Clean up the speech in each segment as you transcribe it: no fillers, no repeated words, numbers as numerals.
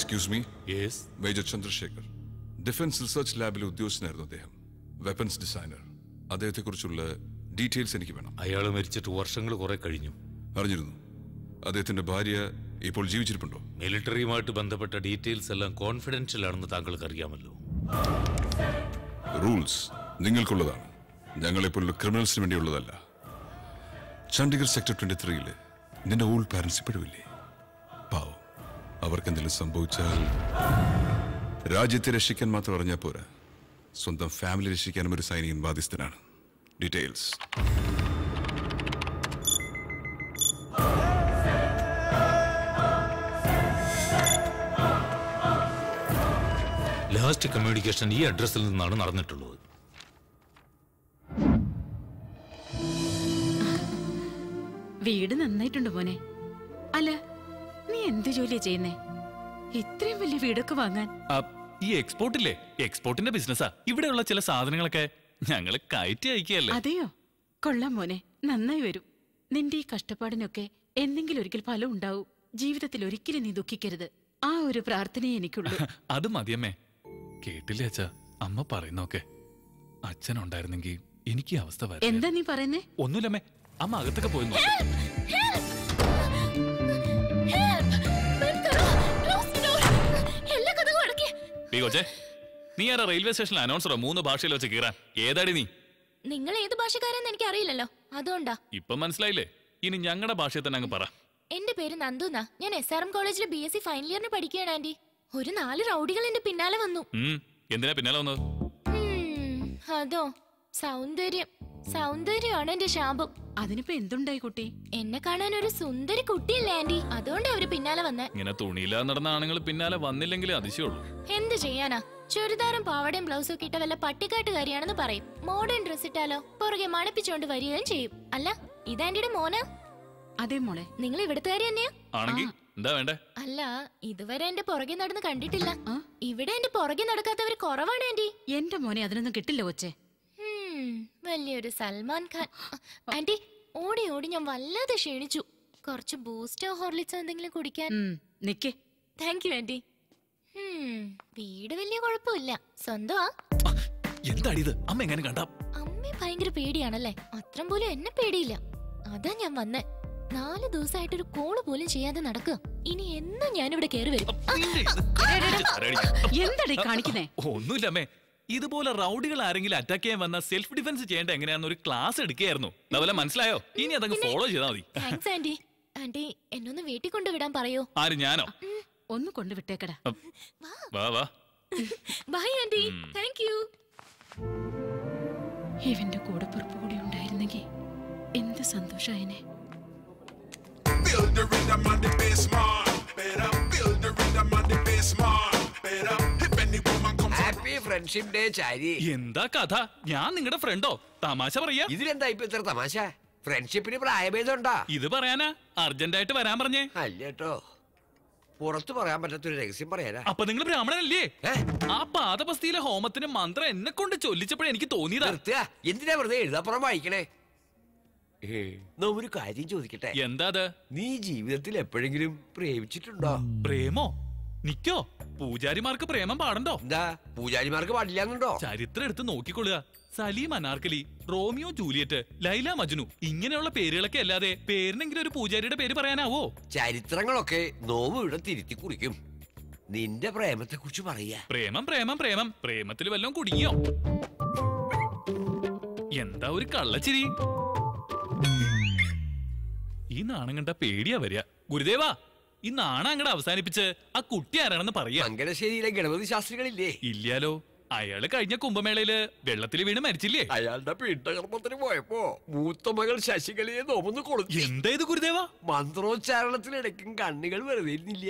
Excuse me. Yes. Major Chandrashekhar, defence research ലാബിലെ ഉദ്യോഗസ്ഥനായിരുന്നു അദ്ദേഹം. Weapons designer. അദ്ദേഹത്തെക്കുറിച്ചുള്ള ഡീറ്റെയിൽസ് എനിക്ക് വേണം. അയാൾ മരിച്ചിട്ട് വർഷങ്ങൾ കുറെ കഴിഞ്ഞു. അറിഞ്ഞിരുന്നു. അദ്ദേഹത്തിന്റെ ഭാര്യ ഇപ്പോൾ ജീവിച്ചിരിപ്പുണ്ടോ? മിലിറ്ററിയുമായിട്ട് ബന്ധപ്പെട്ട ഡീറ്റെയിൽസ് എല്ലാം കോൺഫിഡൻഷ്യൽ ആണെന്ന് താങ്കൾക്ക് അറിയാമല്ലോ. റൂൾസ് നിങ്ങൾക്കുള്ളതാണ്, ഞങ്ങളെപ്പോലുള്ള ക്രിമിനൽസിന് വേണ്ടിയുള്ളതല്ല. ചണ്ഡീഗഡ് സെക്ടർ 23-ല് നിന്റെ ഓൾഡ് പാരന്റ്സ് ഇപ്പോഴുമില്ലേ? പാവം, അവർക്ക് എന്തെങ്കിലും സംഭവിച്ചാൽ രാജ്യത്തെ രക്ഷിക്കാൻ മാത്രം അറിഞ്ഞാൽ പോരാ, സ്വന്തം ഫാമിലി രക്ഷിക്കാനും ഒരു സൈനികൻ ബാധ്യസ്ഥനാണ്. ഡീറ്റെയിൽസ്. ലാസ്റ്റ് കമ്മ്യൂണിക്കേഷൻ ഈ അഡ്രസ്സിൽ നിന്നാണ് നടന്നിട്ടുള്ളത്. വീട് നന്നായിട്ടുണ്ട് മോനെ. അല്ല, നീ എന്ത് ജോലിയാ ചെയ്യുന്നേ? ഇത്രയും വലിയ വീടൊക്കെ വാങ്ങാൻ? ഈ എക്സ്പോർട്ടില്ലേ, എക്സ്പോർട്ടിന്റെ ബിസിനസ്സാ. ഇവിടെയുള്ള ചില സാധനങ്ങളൊക്കെ ഞങ്ങള് കയറ്റി അയക്കുകയല്ലേ. അതെയോ? കൊള്ളാം മോനെ, നന്നായി വരും. നിന്റെ ഈ കഷ്ടപ്പാടിനൊക്കെ എന്തെങ്കിലും ഒരിക്കൽ ഫലം ഉണ്ടാവും. ജീവിതത്തിൽ ഒരിക്കലും നീ ദുഃഖിക്കരുത്. ആ ഒരു പ്രാർത്ഥനയെ എനിക്കുള്ളൂ. അത് മതിയമ്മേ. കേട്ടില്ലേ അച്ഛാ അമ്മ പറയുന്നൊക്കെ? അച്ഛനുണ്ടായിരുന്നെങ്കിൽ എനിക്ക് ഈ അവസ്ഥ വരും. എന്താ നീ പറയുന്നേ? ഒന്നുമില്ലമ്മേ, അമ്മ അകത്തൊക്കെ പോയി നോക്ക്. നീ ആരാ റെയിൽവേ സ്റ്റേഷനിൽ അനൗൺസറോ 3 ഭാഷയിൽ വെച്ച് കീറാൻ? ഏതാടി നീ? നിങ്ങൾ ഏത് ഭാഷക്കാരെന്ന് എനിക്ക് അറിയില്ലല്ലോ, അതുകൊണ്ടാ. ഇപ്പൊ മനസ്സിലായില്ലേ? ഇനി ഞങ്ങളുടെ ഭാഷയിൽ തന്നെ അങ്ങ് പറ. എന്റെ പേര് നന്ദുന്നാ. ഞാൻ SRM കോളേജിലെ BSc ഫൈനൽ ഇയറിന് പഠിക്കുകയാണ് ആന്റി. ഒരു 4 റൗഡികൾ എന്റെ പിന്നാലെ വന്നു. എന്തിനാ പിന്നാലെ വന്നത്? അതോ, സൗന്ദര്യമാണ് എന്റെ ശാപം. അതിനിപ്പോ എന്തുണ്ടായി കുട്ടി? എന്നെ കാണാൻ ഒരു സുന്ദരി കുട്ടിയല്ലേ ആന്റി, അതുകൊണ്ട് അവര് പിന്നാലെ വന്നേ. ഇങ്ങനെ തുണിയില്ലാതെ നടന്ന ആണുങ്ങൾ പിന്നാലെ വന്നില്ലെങ്കിലേ അതിശയുള്ളൂ. എന്ത് ചെയ്യാനാ, ചുരിദാറും പാവടയും ബ്ലൗസും ഒക്കെ ഇട്ട വല്ല പട്ടിക്കാട്ടുകാരിയാണെന്ന് പറയും. മോഡേൺ ഡ്രസ് ഇട്ടാലോ പുറകെ മണപ്പിച്ചോണ്ട് വരികയും ചെയ്യും. അല്ല, ഇതാന്റിയുടെ മോനാ? അതെ മോളെ. നിങ്ങൾ ഇവിടുത്തുകാരി തന്നെയാ? എന്താ വേണ്ടേ? അല്ല, ഇതുവരെ എന്റെ പുറകെ നടന്ന് കണ്ടിട്ടില്ല. ഇവിടെ എന്റെ പുറകെ നടക്കാത്തവര് കുറവാണ് ആന്റി. എന്റെ മോനെ അതിനൊന്നും കിട്ടില്ല കൊച്ചേ. വലിയൊരു സൽമാൻ ഖാൻ. ആന്റി, ഓടി ഓടി ഞാൻ വല്ലാതെ ക്ഷീണിച്ചു. കുറച്ച് ബൂസ്റ്റോ ഹോർലിക്സോ എന്തെങ്കിലും കുടിക്കാൻ. നിക്കേ. Thank you aunty. വീട് വലിയ കുഴപ്പമില്ല, സ്വന്തമാ. എന്താണിത്? അമ്മ എങ്ങനെ കണ്ട? അമ്മയെ ഭയങ്കര പേടിയാണല്ലേ? അത്രം പോലും എന്നെ പേടിയില്ല. അതാ ഞാൻ വന്നേ. 4 ദിവസമായിട്ടൊരു കോള് പോലും ചെയ്യാതെ നടക്കുക. ഇനി എന്നും ഞാനിവിടെ കേറി വരും. എന്താടി കാണിക്കുന്നേ? ഒന്നുമില്ലമ്മേ, ഇതുപോലെ റൗഡികൾ ആരെങ്കിലും അറ്റാക്ക് ചെയ്യാൻ വന്ന സെൽഫ് ഡിഫൻസ് ചെയ്യേണ്ട എങ്ങനെയാന്ന് ഒരു ക്ലാസ് എടുക്കുകയായിരുന്നു. അതുപോലെ മനസ്സിലായോ? ഇനി അതങ്ങ് ഫോളോ ചെയ്താൽ മതി. Thanks anti. ആന്റി, എന്നൊന്ന് വീട്ടിൽ കൊണ്ടുവിടാൻ പറയോ? ആര്, ഞാനോ? ഒന്ന് കൊണ്ടുവിട്ടേക്കടാ. വാ വാ. By anti. Thank you. ഇവന്റെ കൂടപ്പുറപ്പ് കൂടി ഉണ്ടായിരുന്നെങ്കിൽ എന്ത് സന്തോഷായനെ. എന്താ കഥ? ഞാൻ നിങ്ങളുടെ ഫ്രണ്ടോ? തമാശ പറയാ. ഇതിലെന്താ ഇപ്പൊ ഇത്ര തമാശ? ഫ്രണ്ട്ഷിപ്പിന് പ്രായഭേദമുണ്ടാ? ഇത് പറയാനാ അർജന്റായിട്ട് വരാൻ പറഞ്ഞേ. അല്ലേട്ടോ, പുറത്തു പറയാൻ പറ്റാത്തൊരു രഹസ്യം പറയാനാ. അപ്പൊ നിങ്ങൾ ബ്രാഹ്മണനല്ലേ? ആ പാദപസ്തിയിലെ ഹോമത്തിന് മന്ത്രം എന്നെ കൊണ്ട് ചൊല്ലിച്ചപ്പോഴേ എനിക്ക് തോന്നിയതാ. എന്തിനാ വെറുതെ എഴുതാപ്പുറം വായിക്കണേ? ഒരു കാര്യം ചോദിക്കട്ടെ? എന്താ? നീ ജീവിതത്തിൽ എപ്പോഴെങ്കിലും പ്രേമിച്ചിട്ടുണ്ടോ? പ്രേമോ? നിക്കോ? പൂജാരിമാർക്ക് പ്രേമം പാടണ്ടോ? എന്താ പൂജാരിമാർക്ക് പാടില്ലാന്നുണ്ടോ? ചരിത്രം എടുത്ത് നോക്കിക്കൊള്ളുക. സലീം അനാർക്കലി, റോമിയോ ജൂലിയറ്റ്, ലൈല മജ്നു, ഇങ്ങനെയുള്ള പേരുകളൊക്കെ അല്ലാതെ പേരിനെങ്കിലും ഒരു പൂജാരിയുടെ പേര് പറയാനാവോ? ചരിത്രങ്ങളൊക്കെ നോവ് ഇവിടെ തിരുത്തി കുറിക്കും. നിന്റെ പ്രേമത്തെ കുറിച്ച് പറയാ. പ്രേമം പ്രേമം പ്രേമം. പ്രേമത്തിൽ വല്ലതും കുടുങ്ങിയോ? എന്താ ഒരു കള്ളച്ചിരി? ഈ നാണം കണ്ട പേടിയാ വരിക. ഗുരുദേവാ, ഈ നാണം അങ്ങടെ അവസാനിപ്പിച്ച് ആ കുട്ടി ആരാണെന്ന് പറയാ. മംഗലശ്ശേരിയിലെ ഗണപതി ശാസ്ത്രികളില്ലേ? ഇല്ലാലോ. അയാള് കഴിഞ്ഞ കുംഭമേളയില് വെള്ളത്തിൽ വീണ് മരിച്ചില്ലേ? അയാളുടെ പീഠകർമ്മത്തിന് പോയപ്പോ മൂത്ത മകൾ ശശികലയെ നോമൊന്ന് കൊടുത്തു. എന്താ ഇത് ഗുരുദേവ? മന്ത്രോച്ചാരണത്തിനിടയ്ക്കും കണ്ണുകൾ വെറുതെ ഇരുന്നില്ല,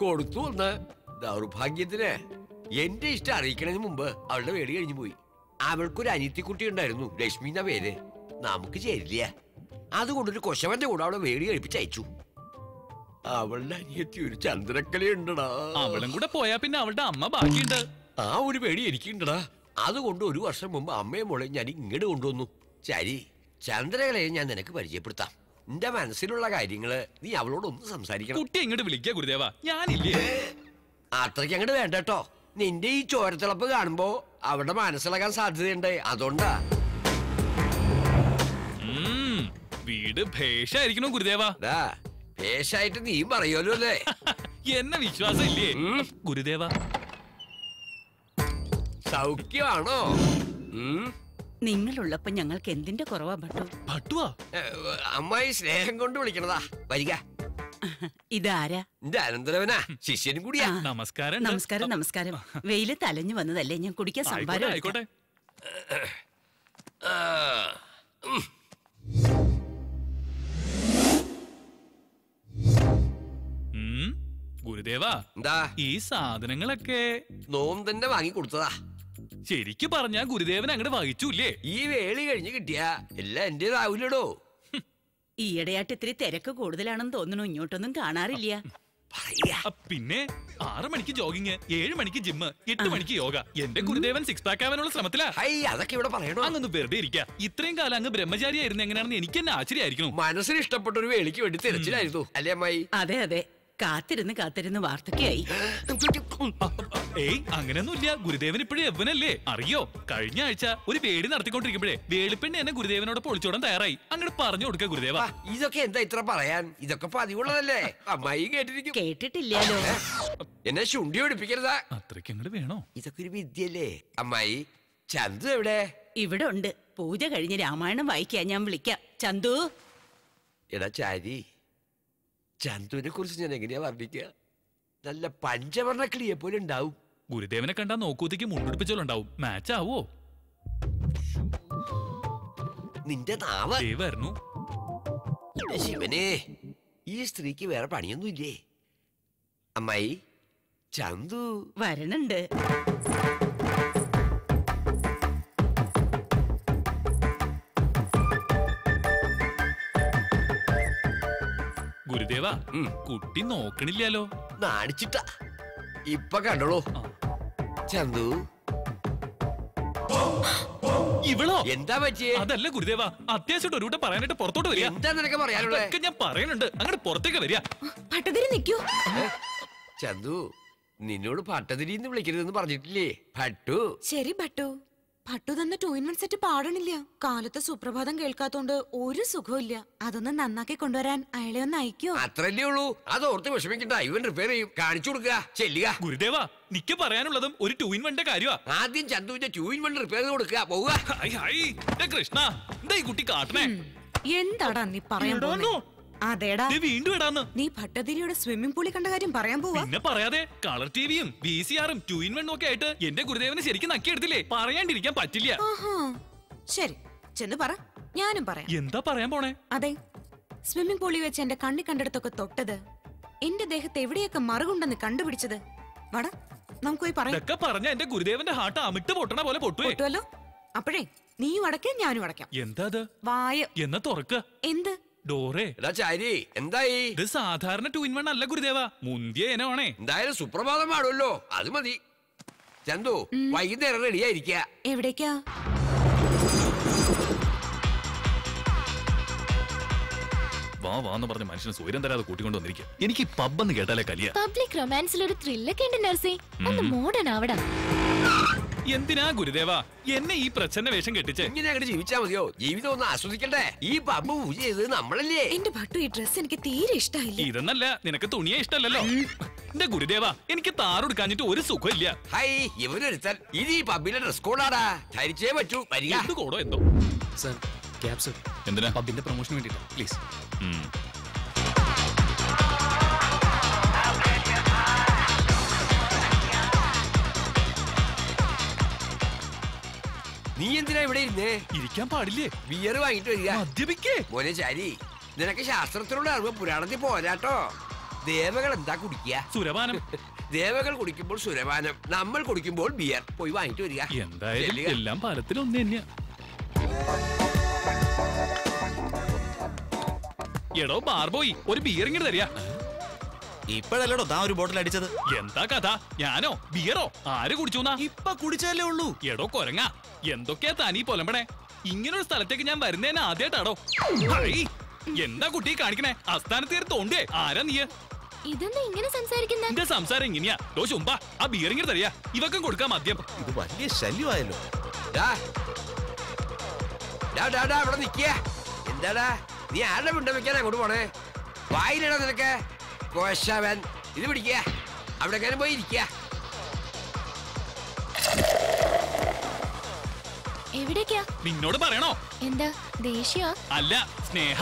കൊടുത്തു. ഒന്ന് ദൗർഭാഗ്യത്തിന് എന്റെ ഇഷ്ടം അറിയിക്കണതിന് മുമ്പ് അവളുടെ വേടി കഴിഞ്ഞു പോയി. അവൾക്കൊരു അനിയത്തിക്കുട്ടി ഉണ്ടായിരുന്നു, ലക്ഷ്മി എന്ന പേര്. നമുക്ക് ചേരില്ല, അതുകൊണ്ടൊരു കൊശവന്റെ കൂടെ അവളെ വേടി കഴിപ്പിച്ചയച്ചു. അവളുടെ അനിയത്തി ഒരു ചന്ദ്രക്കലയുണ്ടടാ. അവളും കൂടെ പോയാ പിന്നെ അവളുടെ അമ്മ ബാക്കിയുണ്ട്. ആ ഒരു പേടി എനിക്കുണ്ടടാ. അതുകൊണ്ട് 1 വർഷം മുമ്പ് അമ്മയെ മോളെ ഞാൻ ഇങ്ങോട്ട് കൊണ്ടുവന്നു. ശരി, ചന്ദ്രകലയെ ഞാൻ നിനക്ക് പരിചയപ്പെടുത്താം. എന്റെ മനസ്സിലുള്ള കാര്യങ്ങള് നീ അവളോടൊന്ന് സംസാരിക്കണം. കുട്ടി ഇങ്ങോട്ട് വിളിക്കുക ഗുരുദേവ. ഞാനില്ലേ? അത്രയ്ക്ക് അങ്ങോട്ട് വേണ്ട കേട്ടോ. നിന്റെ ഈ ചോരത്തിളപ്പ് കാണുമ്പോ അവിടെ മനസ്സിലാക്കാൻ സാധ്യതയുണ്ട്. അതുകൊണ്ടാ. വീട് ഭേഷായിരിക്കണോ ഗുരുദേവ? ഭേഷായിട്ട് നീയും പറയുമല്ലോ അല്ലേ? എന്നെ വിശ്വാസം ഇല്ലേ ഗുരുദേവ? സൗഖ്യമാണോ? നിങ്ങളുള്ളപ്പോ ഞങ്ങൾക്ക് എന്തിന്റെ കുറവാ ഭട്ടു? ഭട്ടുവാ? അമ്മായി സ്നേഹം കൊണ്ട് വിളിക്കണതാ. വരിക. ഇതാരാ? എന്റെ അനന്തരവനാ, ശിഷ്യനും കൂടിയാ. നമസ്കാരം. നമസ്കാരം നമസ്കാരം. വെയില് തലഞ്ഞു വന്നതല്ലേ, ഞാൻ കുടിക്കാൻ സംഭാരം ആയിക്കോട്ടെ. ഗുരുദേവ, എന്താ ഈ സാധനങ്ങളൊക്കെ നോമ്പ് വാങ്ങി കൊടുത്തതാ. ശരിക്ക് പറഞ്ഞാ ഗുരുദേവൻ അങ്ങോട്ട് വഹിച്ചൂല്ലേ? ഈ വേളി കഴിഞ്ഞ് കിട്ടിയ എല്ലാം എന്റേതാവൂലടോ. ഈയിടെയായിട്ട് ഇത്തിരി തിരക്ക് കൂടുതലാണെന്ന് തോന്നുന്നു. ഇങ്ങോട്ടൊന്നും കാണാറില്ല. പിന്നെ 6 മണിക്ക് ജോഗിങ്, 7 മണിക്ക് ജിമ്മ്, 8 മണിക്ക് യോഗ. എന്റെ ഗുരുദേവൻ 6 പാക്ക് ആവാനുള്ള ശ്രമത്തിലാ. അതൊക്കെ ഇവിടെ പറയണോ? അങ്ങൊന്ന് വെറുതെ ഇരിക്കുക. ഇത്രയും കാലം അങ്ങ് ബ്രഹ്മചാരിയായിരുന്നു എങ്ങനെയാണെന്ന് എനിക്ക് തന്നെ ആശ്ചര്യമായിരിക്കണം. മനസ്സിന് ഇഷ്ടപ്പെട്ട ഒരു വേളിക്ക് വേണ്ടി തിരച്ചിലായിരുന്നു അല്ലേ അമ്മായി? അതെ അതെ, കാത്തിരുന്ന് വാർത്തക്കായി. ഏയ് അങ്ങനെയൊന്നുമില്ല. ഗുരുദേവൻ ഇപ്പോഴും യവനല്ലേ? അറിയോ, കഴിഞ്ഞ ആഴ്ച ഒരു വേടി നടത്തിക്കൊണ്ടിരിക്കുമ്പോഴേ വേളിപ്പെണ്ണി എന്നെ ഗുരുദേവനോട് പൊളിച്ചോടാൻ തയ്യാറായി. അങ്ങോട്ട് പറഞ്ഞു കൊടുക്ക ഗുരുദേവ. ഇതൊക്കെ എന്താ ഇത്ര പറയാൻ? ഇതൊക്കെ പതിവുള്ളതല്ലേ? അമ്മായി കേട്ടിരിക്കും. കേട്ടിട്ടില്ലല്ലോ. എന്നെ ശുണ്ടി പഠിപ്പിക്കരുതാ. അത്രയ്ക്ക് അങ്ങോട്ട് വേണോ? ഇതൊക്കെ ഒരു വിദ്യല്ലേ അമ്മായി? ചന്തു എവിടെ? ഇവിടെ ഉണ്ട്. പൂജ കഴിഞ്ഞ് രാമായണം വായിക്കാൻ ഞാൻ വിളിക്കാം. ചന്തു. എടാ ചാരി, ചന്തുവിനെ കുറിച്ച് ഞാൻ എങ്ങനെയാ വർണ്ണിക്കുക? നല്ല പഞ്ചവർണ്ണ കിളിയെ പോലെ ഉണ്ടാവും. ഗുരുദേവനെ കണ്ടാ നോക്കൂത്തേക്ക് മുണ്ടുപിടിച്ചോളുണ്ടാവും. മാച്ച് ആവോ? നിന്റെ നാവ് വരുന്നു. ശിവനെ, ഈ സ്ത്രീക്ക് വേറെ പണിയൊന്നുമില്ലേ? അമ്മായി, ചന്തു വരണുണ്ട്. ഗുരുദേവ, കുട്ടി നോക്കണില്ലല്ലോ. നാണിച്ചിട്ടാ. ഇപ്പൊ കണ്ടോളൂ. ചന്തു. ഇവളോ? എന്താ പറ്റിയേ? അതല്ല ഗുരുദേവ, അത്യാവശ്യം ഒരു കൂട്ടം പറയാനായിട്ട് പുറത്തോട്ട് വരിക. എന്താ നിനക്ക് പറയാനുള്ളത്? ഞാൻ പറയുന്നുണ്ട്, അങ്ങോട്ട് പുറത്തേക്ക് വരിക. പട്ടതിരി നിൽക്കൂ. ചന്തു, നിന്നോട് പട്ടതിരിന്ന് വിളിക്കരുതെന്ന് പറഞ്ഞിട്ടില്ലേ ഭട്ടു? ശരി ഭട്ടു. ഭട്ടു തന്ന 2-in-1 സെറ്റ് പാടണില്ല. കാലത്ത് സുപ്രഭാതം കേൾക്കാത്തോണ്ട് ഒരു സുഖമില്ല. അതൊന്ന് നന്നാക്കി കൊണ്ടുവരാൻ അയാളെ ഒന്ന് അയക്കോ? അത്രല്ലേ ഉള്ളൂ. അതോർത്ത് വിഷമിക്കണ്ട. ഇവൻ റിപ്പയർ ചെയ്യും. കാണിച്ചു കൊടുക്കുക. ചെല്ലുക. ഗുരുദേവ, നിക്ക് പറയാനുള്ളതും ഒരു 2-in-1 കാര്യമാ. ആദ്യം ചന്തുവിന്റെ 2-in-1 റിപ്പയർ ചെയ്ത് കൊടുക്കുക. പോവുക. കൃഷ്ണ, എന്താ ഈ കുട്ടി കാട്ടണേ? എന്താടാ നീ പറയാൻ പോകുന്നേ? അതേടാ, വീണ്ടും ഇടാന്ന്. നീ ഭട്ടതിരിയുടെ സ്വിമ്മിംഗ് പൂളിൽ കണ്ട കാര്യം പറയാൻ പോവാ? പിന്നെ പറയാതെ, കളർ ടിവിയും VCR-ഉം 2-in-1 ഒക്കെ ആയിട്ട് എന്റെ ഗുരുദേവനെ ശരിക്കും നക്കിയെടുത്തില്ലേ? പറയാണ്ടിരിക്കാൻ പറ്റില്ല. ശരി, ചെന്ന് പറ. ഞാനും പറയാം. എന്താ പറയാൻ പോണേ? അതെ, സ്വിമ്മിംഗ് പൂളിൽ വെച്ച് എന്റെ കണ്ണി കണ്ടെടുത്തൊക്കെ തൊട്ടത്, എന്റെ ദേഹത്ത് എവിടെയൊക്കെ മറുകുണ്ടെന്ന് കണ്ടുപിടിച്ചത്. വട, നമുക്ക് പോയി പറയാം. ഇതൊക്കെ പറഞ്ഞ എന്റെ ഗുരുദേവന്റെ ഹാർട്ട് അമിട്ട് പൊട്ടണ പോലെ പൊട്ടുവല്ലോ. അപ്പോഴേ നീയും അടയ്ക്കാം, ഞാനും അടയ്ക്കാം. എന്താ അത്? വായ. എന്നാ തുറക്ക. എന്ത്? ഡോറേ. ചാരി, എന്തായി? ഇത് സാധാരണ 2-in-1 അല്ല ഗുരുദേവ, മുന്തിയ ഇനമാണേ. എന്തായാലും സുപ്രഭാതം പാടുമല്ലോ, അത് മതി. ചന്തു, വൈകുന്നേരം റെഡിയായിരിക്കുക. എവിടേക്കാ? വാന്ന് പറഞ്ഞ മനുഷ്യന് സൂര്യൻ തരാതെ കൂട്ടിക്കൊണ്ട് വന്നിരിക്കുക. എനിക്ക് പബ്ബെന്ന് കേട്ടാലേ കലിയ. പബ്ലിക് റൊമാൻസിൽ ഒരു ത്രില്ലൊക്കെ ഉണ്ട് നർസി. ഒന്ന് മോഡേൺ ആവടാ. എന്തിനാ ഗുരുദേവ എന്നെ ഈ പ്രച്ഛന്ന വേഷം കെട്ടിച്ച്? ഇങ്ങനെ അങ്ങോട്ട് ജീവിച്ചാ മതിയോ? ജീവിതം ഒന്ന് ആസ്വദിക്കണ്ടേ? ഈ പബ്ബ് പൂജ ചെയ്തത് നമ്മളല്ലേ? എന്റെ ഭട്ടു, ഈ ഡ്രസ് എനിക്ക് തീരെ ഇഷ്ടമായില്ല. ഇതെന്നല്ല, നിനക്ക് തുണിയെ ഇഷ്ടമല്ലല്ലോ. എന്റെ ഗുരുദേവ, എനിക്ക് താറെടുക്കാഞ്ഞിട്ട് ഒരു സുഖമില്ല. ഹൈ, ഇവനൊരുത്തൻ. ഇത് ഈ പബ്ബിലെ ഡ്രസ് കോഡാടാ. ധരിച്ചേ പറ്റൂ. എന്ത് കോടോ എന്തോ. Sir, cab sir. എന്തിനാ? പബ്ബിന്റെ പ്രൊമോഷന് വേണ്ടിട്ടാ, പ്ലീസ്. നീ എന്തിനാ ഇവിടെ ഇരുന്നേ? ഇരിക്കാൻ പാടില്ലേ? ബിയർ വാങ്ങിട്ട് വരിക. മദ്യപിക്കേ? മോനെ ചാരി, നിനക്ക് ശാസ്ത്രത്തിലുള്ള അറിവ് പുരാണത്തിൽ പോരാട്ടോ. ദേവകൾ എന്താ കുടിക്കുക? സുരപാനം. ദേവകൾ കുടിക്കുമ്പോൾ സുരപാനം, നമ്മൾ കുടിക്കുമ്പോൾ ബിയർ. പോയി വാങ്ങിട്ട് വരിക. എന്തായാലും എല്ലാം പാലത്തിൽ ഒന്ന് തന്നെയാ. എടോ ബാർബോയ്, ഒരു ബിയർ ഇങ്ങനെ തരിക. ഇപ്പഴല്ലോ താ ഒരു ബോട്ടിൽ അടിച്ചത്. എന്താ കഥ? ഞാനോ? ബിയറോ? ആര് കുടിച്ചൂന്നാ? ഇപ്പൊ കുടിച്ചാലേ ഉള്ളൂ. എടോ കൊരങ്ങ, എന്തൊക്കെയാ താനീ പൊലമ്പണേ? ഇങ്ങനൊരു സ്ഥലത്തേക്ക് ഞാൻ വരുന്നേനെ ആദ്യമായിട്ടാടോ. എന്താ കുട്ടി കാണിക്കണേ? അസ്ഥാനത്ത് കയറി തോണ്ടേ? ആരാ നീ? ഇതെന്താ ഇങ്ങനെ സംസാരിക്കുന്ന? എന്റെ സംസാരം ഇങ്ങനെയാ. ചുമ്പാ ആ ബിയറിങ്ങനെ തരിക, ഇവക്കും കൊടുക്കാം മദ്യം. ഇത് വലിയ ശല്യമായല്ലോ. ഇവിടെ നിക്ക. എന്താടാ നീ ആരുടെ പിണ്ടം വെക്കാൻ അങ്ങോട്ട് പോണേ? വായിലടാ നിനക്ക് കോശവൻ. ഇത് പിടിക്ക, അവിടെ പോയി ഇരിക്ക. എവിടേക്കാ? നിന്നോട് പറയണോ? എന്താ ദേഷ്യ? അല്ല, സ്നേഹ.